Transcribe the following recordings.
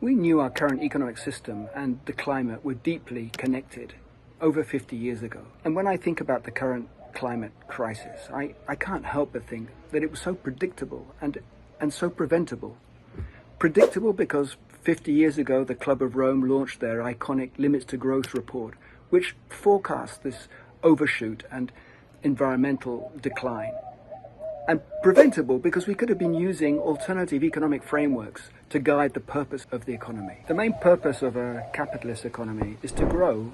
We knew our current economic system and the climate were deeply connected over 50 years ago. And when I think about the current climate crisis, I can't help but think that it was so predictable and so preventable. Predictable because 50 years ago, the Club of Rome launched their iconic Limits to Growth report, which forecast this overshoot and environmental decline. And preventable because we could have been using alternative economic frameworks to guide the purpose of the economy. The main purpose of a capitalist economy is to grow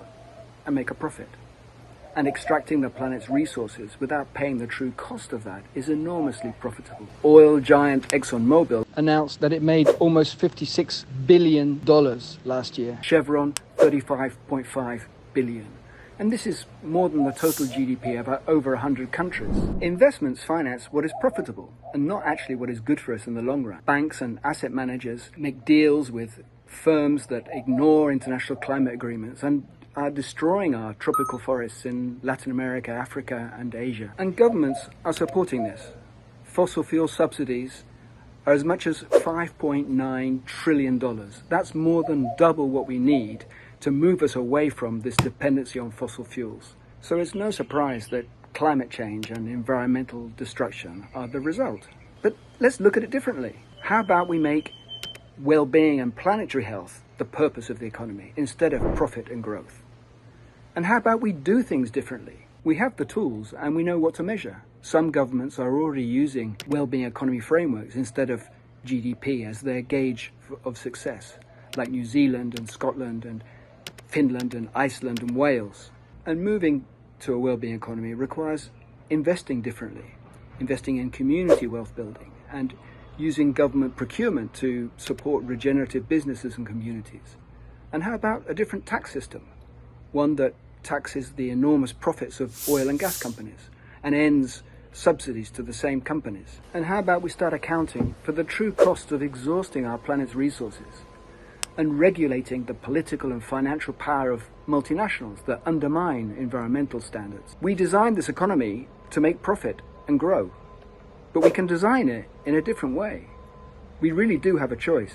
and make a profit. And extracting the planet's resources without paying the true cost of that is enormously profitable. Oil giant ExxonMobil announced that it made almost $56 billion last year. Chevron, $35.5 billion. And this is more than the total GDP of over 100 countries. Investments finance what is profitable and not actually what is good for us in the long run. Banks and asset managers make deals with firms that ignore international climate agreements and are destroying our tropical forests in Latin America, Africa, and Asia. And governments are supporting this. Fossil fuel subsidies are as much as $5.9 trillion. That's more than double what we need to move us away from this dependency on fossil fuels. So it's no surprise that climate change and environmental destruction are the result. But let's look at it differently. How about we make well-being and planetary health the purpose of the economy instead of profit and growth? And how about we do things differently? We have the tools and we know what to measure. Some governments are already using well-being economy frameworks instead of GDP as their gauge of success, like New Zealand and Scotland and Finland and Iceland and Wales. And moving to a well-being economy requires investing differently, investing in community wealth building and using government procurement to support regenerative businesses and communities. And how about a different tax system? One that taxes the enormous profits of oil and gas companies and ends subsidies to the same companies. And how about we start accounting for the true cost of exhausting our planet's resources and regulating the political and financial power of multinationals that undermine environmental standards? We designed this economy to make profit and grow, but we can design it in a different way. We really do have a choice.